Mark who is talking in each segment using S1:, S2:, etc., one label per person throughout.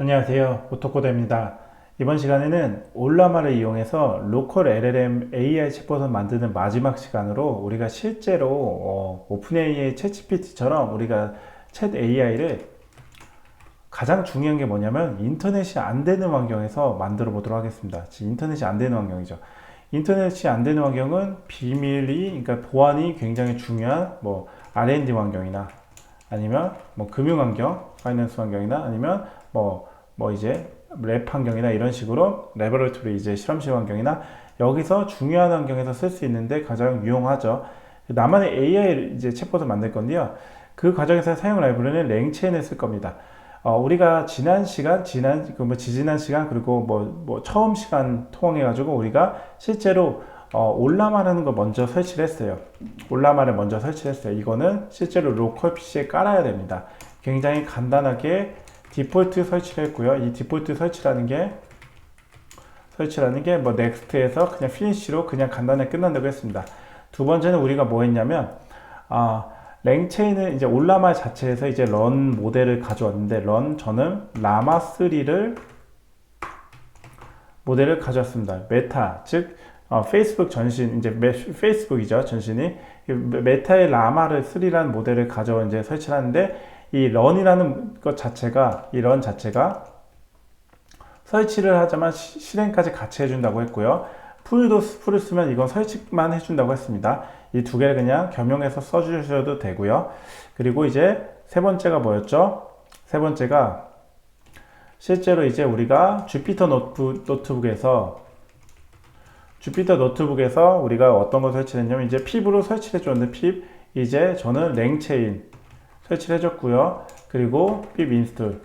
S1: 안녕하세요. 오토코드입니다. 이번 시간에는 올라마를 이용해서 로컬 LLM AI 챗봇을 만드는 마지막 시간으로 우리가 실제로 오픈AI 챗GPT처럼 우리가 챗 AI를 가장 중요한 게 뭐냐면 인터넷이 안 되는 환경에서 만들어 보도록 하겠습니다. 지금 인터넷이 안 되는 환경이죠. 인터넷이 안 되는 환경은 비밀이, 그러니까 보안이 굉장히 중요한 뭐 R&D 환경이나 아니면 뭐 금융 환경, 파이낸스 환경이나 아니면 이제 랩 환경이나 이런 식으로 레버러토리 이제 실험실 환경이나 여기서 중요한 환경에서 쓸 수 있는데 가장 유용하죠. 나만의 AI 이제 챗봇을 만들 건데요. 그 과정에서 사용 라이브러리는 랭체인을 쓸 겁니다. 우리가 지난 시간, 지지난 시간, 그리고 처음 시간 통해가지고 우리가 실제로 올라마라는 거 먼저 설치를 했어요. 올라마를 먼저 설치를 했어요. 이거는 실제로 로컬 PC에 깔아야 됩니다. 굉장히 간단하게 디폴트 설치를 했고요. 이 디폴트 설치라는 게 뭐 넥스트에서 그냥 피니쉬로 그냥 간단하게 끝난다고 했습니다. 두 번째는 우리가 뭐 했냐면 랭체인을 이제 올라마 자체에서 이제 런 모델을 가져왔는데 저는 라마3를 모델을 가져왔습니다. 메타, 즉 페이스북 전신, 이제 페이스북이죠, 전신이. 메타의 라마를 3라는 모델을 가져 이제 설치를 하는데 이 런이라는 것 자체가, 이 런 자체가 설치를 하자마자 실행까지 같이 해준다고 했고요. 풀을 쓰면 이건 설치만 해준다고 했습니다. 이 두 개를 그냥 겸용해서 써주셔도 되고요. 그리고 이제 세 번째가 뭐였죠? 세 번째가 실제로 이제 우리가 주피터 노트북에서 우리가 어떤 걸 설치했냐면 이제 핍으로 설치를 해줬는데 핍 이제 저는 랭체인 설치를 해줬고요. 그리고 핍 인스톨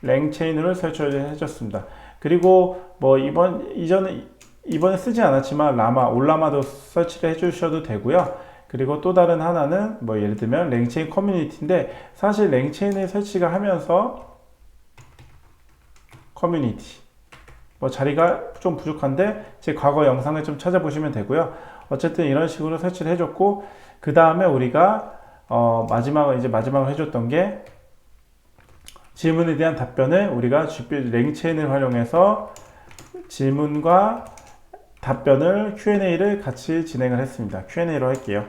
S1: 랭체인으로 설치를 해줬습니다. 그리고 뭐 이번에 쓰지 않았지만 올라마도 설치를 해주셔도 되고요. 그리고 또 다른 하나는 뭐 예를 들면 랭체인 커뮤니티인데 사실 랭체인을 설치가 하면서 커뮤니티 뭐 자리가 좀 부족한데 제 과거 영상을 좀 찾아보시면 되고요. 어쨌든 이런 식으로 설치를 해줬고 그 다음에 우리가 마지막으로 해줬던 게 질문에 대한 답변을 우리가 랭체인을 활용해서 질문과 답변을 Q&A를 같이 진행을 했습니다. Q&A로 할게요.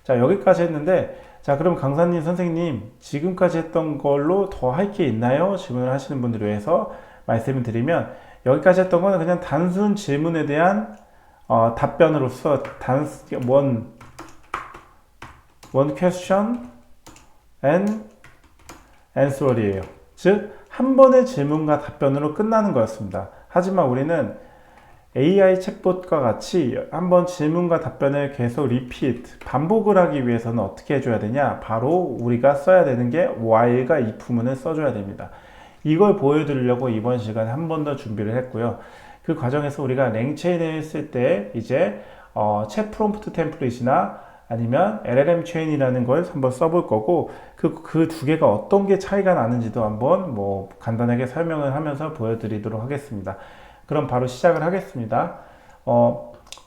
S1: 자, 여기까지 했는데 자, 그럼 강사님, 선생님 지금까지 했던 걸로 더 할 게 있나요? 질문을 하시는 분들을 위해서 말씀을 드리면 여기까지 했던 거는 그냥 단순 질문에 대한 답변으로서 one question and answer이에요. 즉, 한 번의 질문과 답변으로 끝나는 거였습니다. 하지만 우리는 AI 챗봇과 같이 한번 질문과 답변을 계속 반복을 하기 위해서는 어떻게 해줘야 되냐? 바로 우리가 써야 되는 게 while과 if문을 써줘야 됩니다. 이걸 보여드리려고 이번 시간에 한 번 더 준비를 했고요. 그 과정에서 우리가 랭체인을 쓸 때 이제 챗 프롬프트 템플릿이나 아니면 LLM 체인이라는 걸 한번 써볼 거고 그 두 개가 어떤 게 차이가 나는지도 한번 뭐 간단하게 설명을 하면서 보여드리도록 하겠습니다. 그럼 바로 시작을 하겠습니다.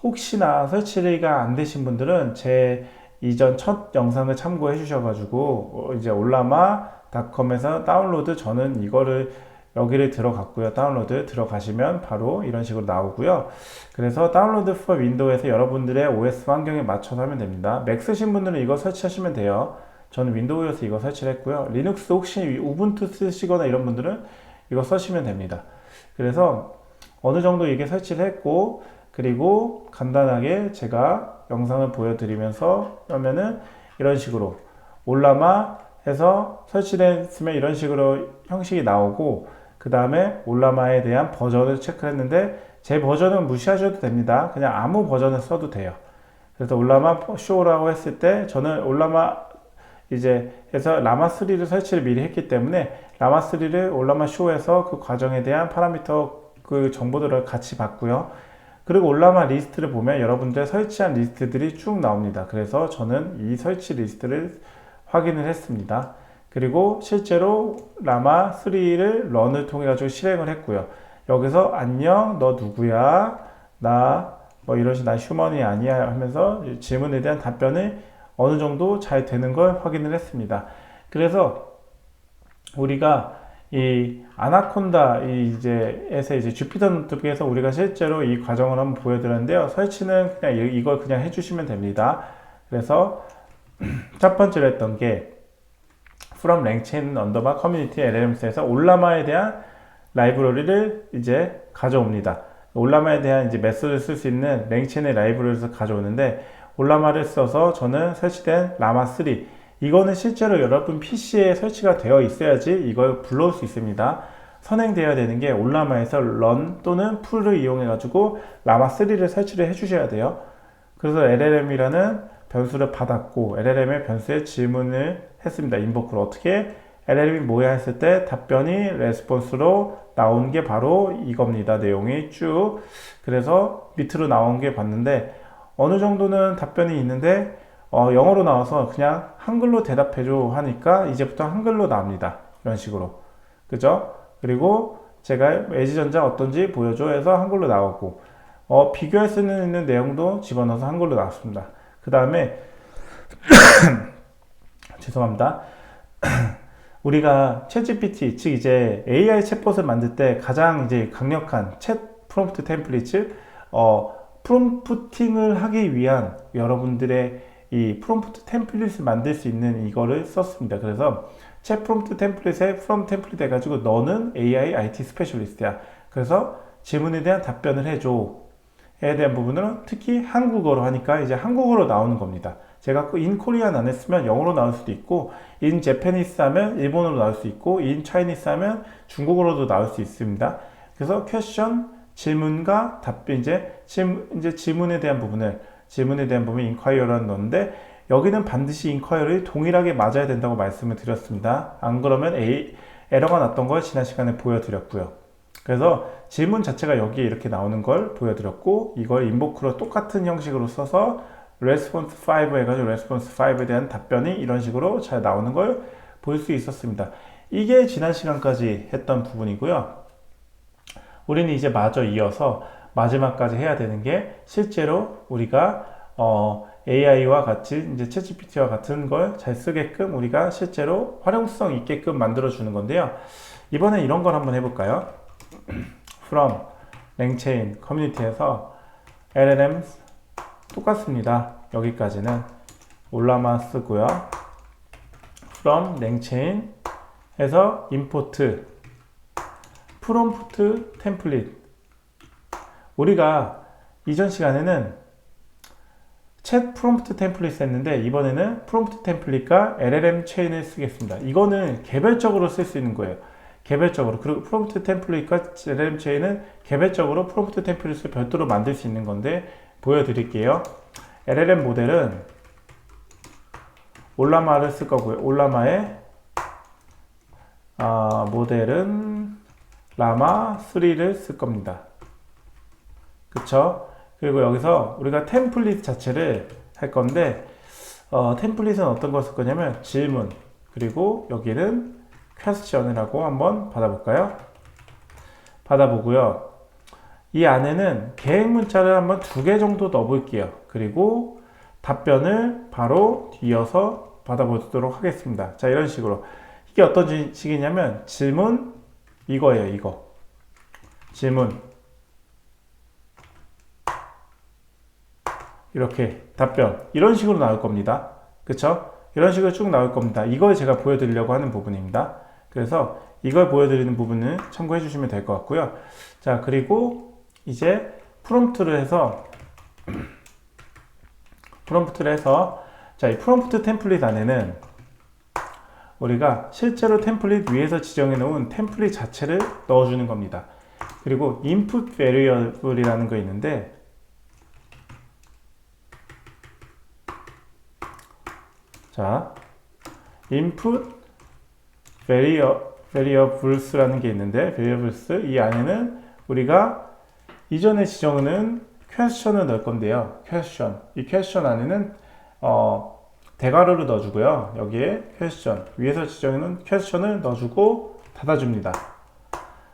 S1: 혹시나 설치가 안 되신 분들은 제 이전 첫 영상을 참고해 주셔가지고 이제 올라마닷컴에서 다운로드 저는 이거를 여기를 들어갔고요. 다운로드 들어가시면 바로 이런 식으로 나오고요. 그래서 다운로드 for 윈도우에서 여러분들의 OS 환경에 맞춰서 하면 됩니다. 맥 쓰신 분들은 이거 설치하시면 돼요. 저는 윈도우여서 이거 설치를 했고요. 리눅스 혹시 우분투 쓰시거나 이런 분들은 이거 쓰시면 됩니다. 그래서 어느 정도 이게 설치를 했고 그리고 간단하게 제가 영상을 보여드리면서 그러면은 이런 식으로 올라마 해서 설치됐으면 이런 식으로 형식이 나오고 그 다음에 올라마에 대한 버전을 체크를 했는데 제 버전은 무시하셔도 됩니다. 그냥 아무 버전을 써도 돼요. 그래서 올라마 쇼라고 했을 때 저는 올라마 이제 해서 라마3를 설치를 미리 했기 때문에 라마3를 올라마 쇼에서 그 과정에 대한 파라미터 그 정보들을 같이 봤고요. 그리고 올라마 리스트를 보면 여러분들 설치한 리스트들이 쭉 나옵니다. 그래서 저는 이 설치 리스트를 확인을 했습니다. 그리고 실제로 라마3를 런을 통해 가지고 실행을 했고요. 여기서 안녕 너 누구야 나 뭐 이러시 나 휴먼이 아니야 하면서 질문에 대한 답변이 어느 정도 잘 되는 걸 확인을 했습니다. 그래서 우리가 이 아나콘다 에서 이제 주피터 노트북에서 우리가 실제로 이 과정을 한번 보여드렸는데요. 설치는 그냥 이걸 그냥 해주시면 됩니다. 그래서 첫 번째로 했던 게 from langchain underbar community LLMs에서 올라마에 대한 라이브러리를 이제 가져옵니다. 올라마에 대한 이제 메소드를 쓸 수 있는 랭체인의 라이브러리를 가져오는데, 올라마를 써서 저는 설치된 라마3, 이거는 실제로 여러분 PC에 설치가 되어 있어야지 이걸 불러올 수 있습니다. 선행되어야 되는 게 올라마에서 run 또는 pull을 이용해 가지고 라마3를 설치를 해 주셔야 돼요. 그래서 LLM이라는 변수를 받았고 LLM의 변수에 질문을 했습니다. 인보크로 어떻게 LLM이 뭐야 했을 때 답변이 레스폰스로 나온 게 바로 이겁니다. 내용이 쭉. 그래서 밑으로 나온 게 봤는데 어느 정도는 답변이 있는데 영어로 나와서 그냥 한글로 대답해줘 하니까 이제부터 한글로 나옵니다. 이런 식으로. 그죠? 그리고 제가 LG전자 어떤지 보여줘 해서 한글로 나오고 비교할 수 있는 내용도 집어넣어서 한글로 나왔습니다. 그 다음에 죄송합니다. 우리가 챗GPT, 즉 이제 AI 챗봇을 만들 때 가장 이제 강력한 챗 프롬프트 템플릿을 프롬프팅을 하기 위한 여러분들의 이 프롬프트 템플릿을 만들 수 있는 이거를 썼습니다. 그래서 챗 프롬프트 템플릿에 from 템플릿 해가지고 너는 AI IT 스페셜리스트야. 그래서 질문에 대한 답변을 해줘. 에 대한 부분은 특히 한국어로 하니까 이제 한국어로 나오는 겁니다. 제가 in Korean 안 했으면 영어로 나올 수도 있고, in Japanese 하면 일본어로 나올 수 있고, in Chinese 하면 중국어로도 나올 수 있습니다. 그래서 question, 질문과 답변, 이제 질문에 대한 부분 inquiry라는 넣는데, 여기는 반드시 inquiry 동일하게 맞아야 된다고 말씀을 드렸습니다. 안 그러면 에러가 났던 걸 지난 시간에 보여드렸고요. 그래서 질문 자체가 여기에 이렇게 나오는 걸 보여드렸고, 이걸 인보크로 똑같은 형식으로 써서 response 5 해가지고 response 5에 대한 답변이 이런 식으로 잘 나오는 걸 볼 수 있었습니다. 이게 지난 시간까지 했던 부분이고요. 우리는 이제 마저 이어서 마지막까지 해야 되는 게 실제로 우리가 AI와 같이 이제 챗GPT와 같은 걸 잘 쓰게끔 우리가 실제로 활용성 있게끔 만들어 주는 건데요. 이번에 이런 걸 한번 해볼까요? from langchain community에서 LLMs 똑같습니다. 여기까지는 올라마 쓰고요. from langchain 해서 import prompt template. 우리가 이전 시간에는 챗 프롬프트 템플릿 했는데 이번에는 프롬프트 템플릿과 LLM 체인을 쓰겠습니다. 이거는 개별적으로 쓸 수 있는 거예요. 개별적으로. 그리고 프롬프트 템플릿과 LLM 체인은 개별적으로 프롬프트 템플릿을 별도로 만들 수 있는 건데 보여드릴게요. LLM 모델은 올라마를 쓸 거고요. 올라마의 모델은 라마 3를 쓸 겁니다. 그쵸? 그리고 여기서 우리가 템플릿 자체를 할 건데 템플릿은 어떤 걸 쓸 거냐면 질문, 그리고 여기는 퀘스천을 하고 한번 받아볼까요? 받아보고요. 이 안에는 계획 문자를 한번 2개 정도 넣어볼게요. 그리고 답변을 바로 이어서 받아보도록 하겠습니다. 자, 이런 식으로. 이게 어떤 식이냐면 질문, 이거예요. 이거. 질문. 이렇게 답변. 이런 식으로 나올 겁니다. 그쵸? 이런 식으로 쭉 나올 겁니다. 이걸 제가 보여드리려고 하는 부분입니다. 그래서 이걸 보여드리는 부분은 참고해 주시면 될 것 같고요. 자, 그리고 이제 프롬프트를 해서 자, 이 프롬프트 템플릿 안에는 우리가 실제로 템플릿 위에서 지정해 놓은 템플릿 자체를 넣어주는 겁니다. 그리고 input variable이라는 거 있는데 자, input variables라는 게 있는데 variables 이 안에는 우리가 이전에 지정은 question을 넣을 건데요. question. 이 question 안에는 대괄호를 넣어주고요. 여기에 question. 위에서 지정해놓은 question을 넣어주고 닫아줍니다.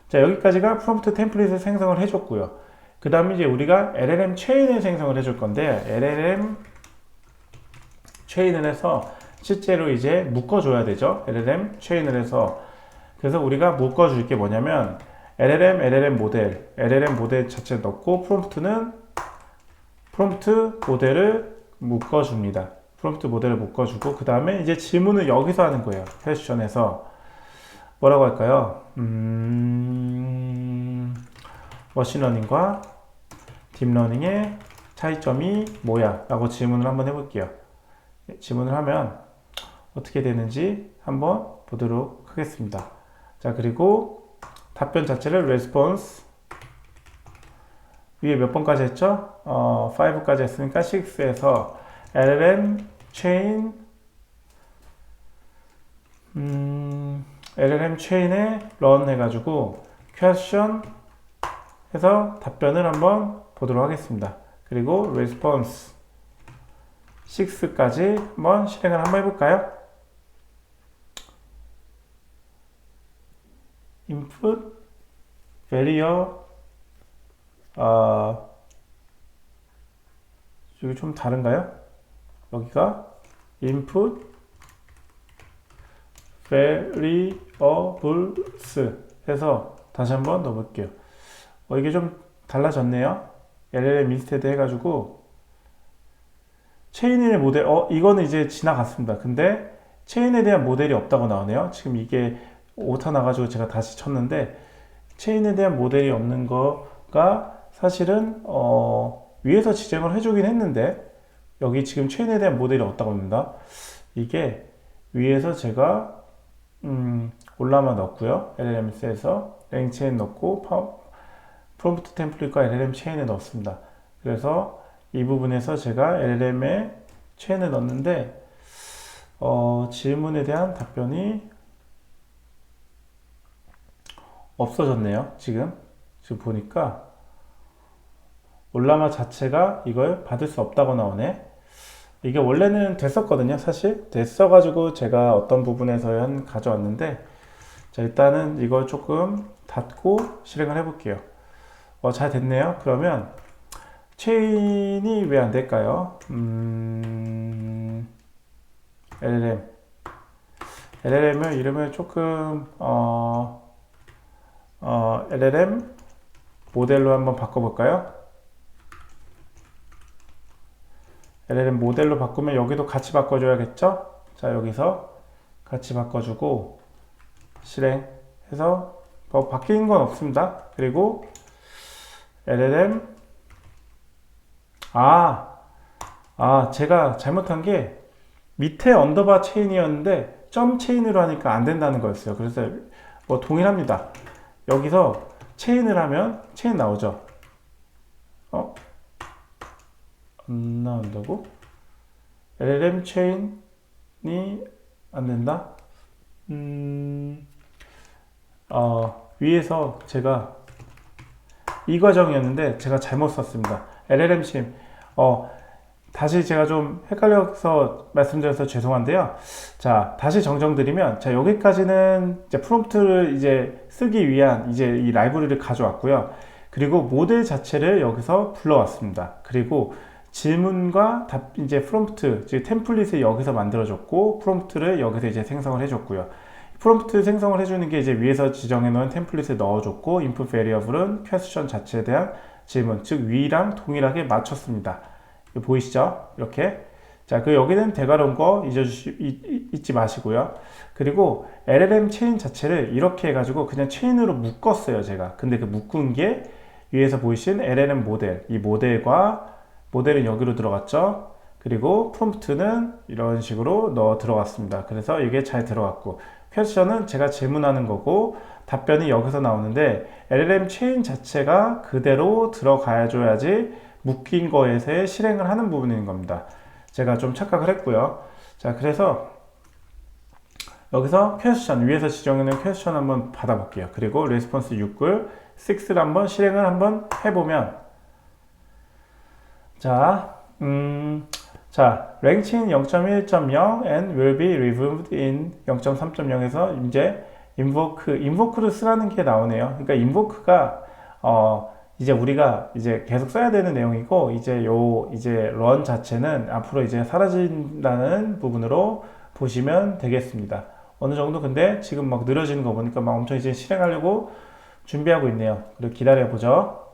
S1: 자, 여기까지가 프롬프트 템플릿을 생성을 해줬고요. 그 다음에 이제 우리가 LLM 체인을 생성을 해줄 건데 LLM 체인을 해서 실제로 이제 묶어줘야 되죠. LLM 체인을 해서 그래서 우리가 묶어줄 게 뭐냐면 LLM 모델 자체 넣고 프롬프트 모델을 묶어줍니다. 프롬프트 모델을 묶어주고 그 다음에 이제 질문을 여기서 하는 거예요. 퀘스천에서 뭐라고 할까요? 머신러닝과 딥러닝의 차이점이 뭐야? 라고 질문을 한번 해볼게요. 질문을 하면 어떻게 되는지 한번 보도록 하겠습니다. 자, 그리고 답변 자체를 response 위에 몇 번까지 했죠? 5까지 했으니까 6에서 LLM chain LLM chain에 run 해가지고 question 해서 답변을 한번 보도록 하겠습니다. 그리고 response 6까지 한번 실행을 한번 해볼까요? input variable 여기 좀 다른가요? 여기가 input variables 해서 다시 한번 넣어볼게요. 이게 좀 달라졌네요. LLM 인스테드 해가지고 체인의 모델 이거는 이제 지나갔습니다. 근데 체인에 대한 모델이 없다고 나오네요. 지금 이게 오타 나가지고 제가 다시 쳤는데 체인에 대한 모델이 없는 거가 사실은 위에서 지정을 해주긴 했는데 여기 지금 체인에 대한 모델이 없다고 합니다. 이게 위에서 제가 올라마 넣었고요. LLMS에서 랭체인 넣고 프롬프트 템플릿과 LLM 체인에 넣었습니다. 그래서 이 부분에서 제가 LLM에 체인을 넣었는데 질문에 대한 답변이 없어졌네요. 지금 보니까 올라마 자체가 이걸 받을 수 없다고 나오네. 이게 원래는 됐었거든요. 사실 됐어가지고 제가 어떤 부분에서 가져왔는데 자, 일단은 이걸 조금 닫고 실행을 해볼게요. 잘 됐네요. 그러면 체인이 왜 안 될까요? LLM을 이름을 조금 LLM 모델로 한번 바꿔볼까요? LLM 모델로 바꾸면 여기도 같이 바꿔줘야겠죠? 자, 여기서 같이 바꿔주고 실행해서 바뀐 건 없습니다. 그리고 LLM 제가 잘못한 게 밑에 언더바 체인이었는데 점 체인으로 하니까 안 된다는 거였어요. 그래서 동일합니다. 여기서 체인을 하면 체인 나오죠. 안 나온다고? LLM 체인이 안 된다? 위에서 제가 이 과정이었는데 제가 잘못 썼습니다. LLM 체인 다시 제가 좀 헷갈려서 말씀드려서 죄송한데요. 자, 다시 정정드리면, 자, 여기까지는 이제 프롬프트를 이제 쓰기 위한 이제 이 라이브러리를 가져왔고요. 그리고 모델 자체를 여기서 불러왔습니다. 그리고 질문과 답, 이제 프롬프트, 즉 템플릿을 여기서 만들어줬고, 프롬프트를 여기서 이제 생성을 해줬고요. 프롬프트 생성을 해주는 게 이제 위에서 지정해 놓은 템플릿을 넣어줬고, input variable은 퀘스천 자체에 대한 질문, 즉 위랑 동일하게 맞췄습니다. 보이시죠? 이렇게. 자, 여기는 대괄호인 거 잊지 마시고요. 그리고 LLM 체인 자체를 이렇게 해가지고 그냥 체인으로 묶었어요, 제가. 근데 그 묶은 게 위에서 보이신 LLM 모델, 이 모델은 여기로 들어갔죠. 그리고 프롬프트는 이런 식으로 넣어 들어갔습니다. 그래서 이게 잘 들어갔고, 퀘스천은 제가 질문하는 거고, 답변이 여기서 나오는데, LLM 체인 자체가 그대로 들어가야 줘야지 묶인 거에서 실행을 하는 부분인 겁니다. 제가 좀 착각을 했고요. 자, 그래서 여기서 퀘스천, 위에서 지정해놓은 퀘스천 한번 받아볼게요. 그리고 레스폰스 6을 6를 한번 실행을 한번 해보면 자, 랭칭 0.1.0 and will be removed in 0.3.0에서 이제 invoke를 쓰라는 게 나오네요. 그러니까 invoke가 이제 우리가 이제 계속 써야 되는 내용이고, 이제 run 자체는 앞으로 이제 사라진다는 부분으로 보시면 되겠습니다. 어느 정도 근데 지금 막 느려지는 거 보니까 막 엄청 이제 실행하려고 준비하고 있네요. 그리고 기다려보죠.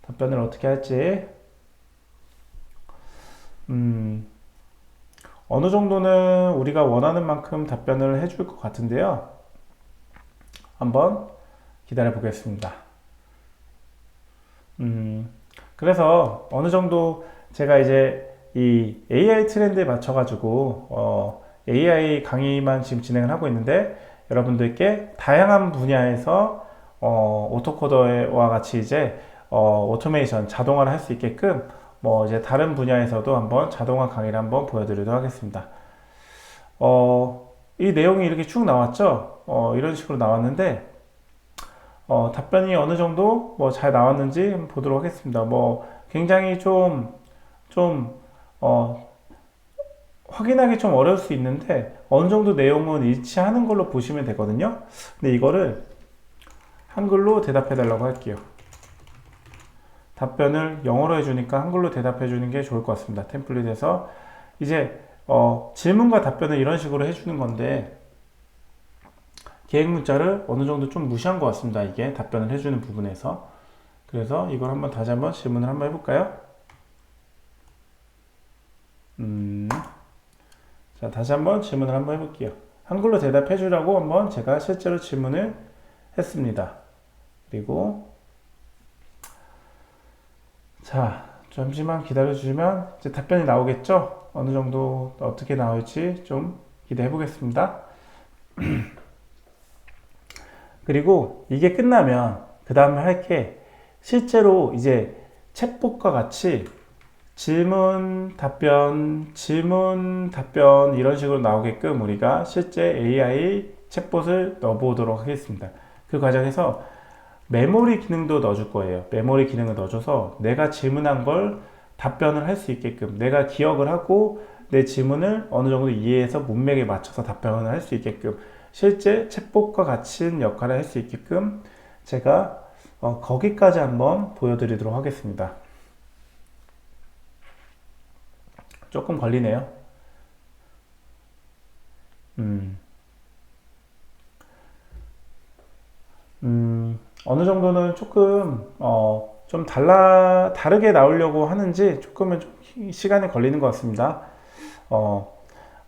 S1: 답변을 어떻게 할지. 어느 정도는 우리가 원하는 만큼 답변을 해줄 것 같은데요. 한번 기다려 보겠습니다. 그래서 어느 정도 제가 이제 이 AI 트렌드에 맞춰가지고 AI 강의만 지금 진행을 하고 있는데 여러분들께 다양한 분야에서 오토코더와 같이 이제 오토메이션 자동화를 할 수 있게끔 뭐 이제 다른 분야에서도 한번 자동화 강의를 한번 보여드리도록 하겠습니다. 이 내용이 이렇게 쭉 나왔죠. 이런 식으로 나왔는데 답변이 어느 정도 뭐 잘 나왔는지 한번 보도록 하겠습니다. 뭐 굉장히 좀 확인하기 좀 어려울 수 있는데 어느 정도 내용은 일치하는 걸로 보시면 되거든요. 근데 이거를 한글로 대답해 달라고 할게요. 답변을 영어로 해주니까 한글로 대답해 주는 게 좋을 것 같습니다. 템플릿에서 이제 질문과 답변을 이런 식으로 해주는 건데 계획 문자를 어느 정도 좀 무시한 것 같습니다. 이게 답변을 해주는 부분에서. 그래서 이걸 한번 다시 한번 질문을 한번 해볼까요? 자, 다시 한번 질문을 한번 해볼게요. 한글로 대답해 주라고 한번 제가 실제로 질문을 했습니다. 그리고 자, 잠시만 기다려 주시면 이제 답변이 나오겠죠? 어느 정도 어떻게 나올지 좀 기대해 보겠습니다. 그리고 이게 끝나면 그 다음에 할 게 실제로 이제 챗봇과 같이 질문, 답변 이런 식으로 나오게끔 우리가 실제 AI 챗봇을 넣어보도록 하겠습니다. 그 과정에서 메모리 기능도 넣어줄 거예요. 메모리 기능을 넣어줘서 내가 질문한 걸 답변을 할 수 있게끔 내가 기억을 하고 내 질문을 어느 정도 이해해서 문맥에 맞춰서 답변을 할 수 있게끔 실제 챗봇과 같은 역할을 할 수 있게끔 제가 거기까지 한번 보여드리도록 하겠습니다. 조금 걸리네요. 어느 정도는 조금 좀 다르게 나오려고 하는지 조금은 좀 시간이 걸리는 것 같습니다.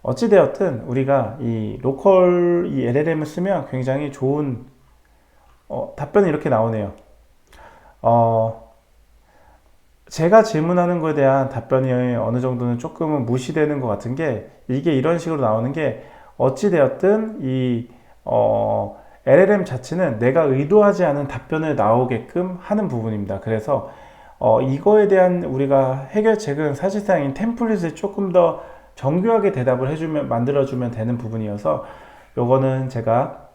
S1: 어찌되었든 우리가 이 로컬 이 LLM을 쓰면 굉장히 좋은 답변이 이렇게 나오네요. 제가 질문하는 것에 대한 답변이 어느 정도는 조금은 무시되는 것 같은 게 이게 이런 식으로 나오는 게 어찌되었든 이 LLM 자체는 내가 의도하지 않은 답변을 나오게끔 하는 부분입니다. 그래서 이거에 대한 우리가 해결책은 사실상 이 템플릿을 조금 더 정교하게 대답을 해주면 만들어주면 되는 부분이어서 요거는 제가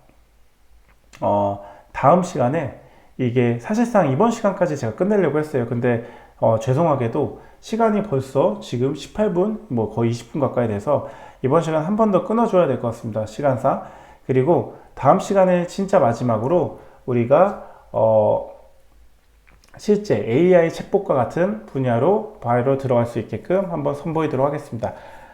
S1: 다음 시간에 이게 사실상 이번 시간까지 제가 끝내려고 했어요. 근데 죄송하게도 시간이 벌써 지금 18분 뭐 거의 20분 가까이 돼서 이번 시간 한 번 더 끊어줘야 될 것 같습니다. 시간상. 그리고 다음 시간에 진짜 마지막으로 우리가 실제 AI 챗봇과 같은 분야로 바로 들어갈 수 있게끔 한번 선보이도록 하겠습니다.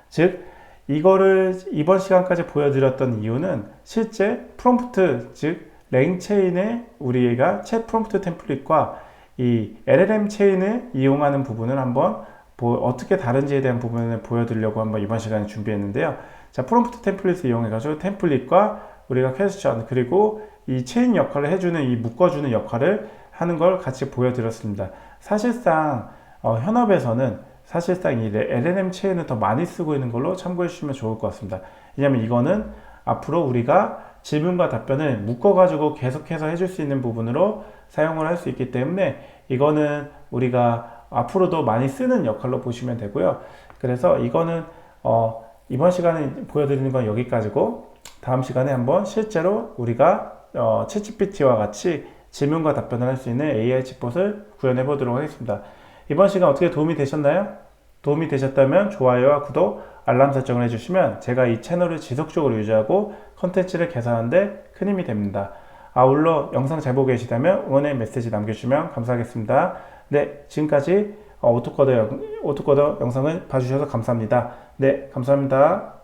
S1: 즉 이거를 이번 시간까지 보여드렸던 이유는 실제 프롬프트 즉 랭체인의 우리가 챗 프롬프트 템플릿과 이 LLM 체인을 이용하는 부분을 한번 어떻게 다른지에 대한 부분을 보여드리려고 한번 이번 시간에 준비했는데요. 자, 프롬프트 템플릿을 이용해가지고 템플릿과 우리가 퀘스천 그리고 이 체인 역할을 해주는 이 묶어주는 역할을 하는 걸 같이 보여드렸습니다. 사실상 현업에서는 사실상 이 LLM 체인을 더 많이 쓰고 있는 걸로 참고해 주시면 좋을 것 같습니다. 왜냐하면 이거는 앞으로 우리가 질문과 답변을 묶어가지고 계속해서 해줄 수 있는 부분으로 사용을 할 수 있기 때문에 이거는 우리가 앞으로도 많이 쓰는 역할로 보시면 되고요. 그래서 이거는 이번 시간에 보여드리는 건 여기까지고 다음 시간에 한번 실제로 우리가 챗GPT와 같이 질문과 답변을 할 수 있는 AI 챗봇을 구현해 보도록 하겠습니다. 이번 시간 어떻게 도움이 되셨나요? 도움이 되셨다면 좋아요와 구독, 알람 설정을 해주시면 제가 이 채널을 지속적으로 유지하고 컨텐츠를 개선하는 데 큰 힘이 됩니다. 아울러 영상 잘 보고 계시다면 응원의 메시지 남겨주시면 감사하겠습니다. 네, 지금까지 오토코더 영상을 봐주셔서 감사합니다. 네, 감사합니다.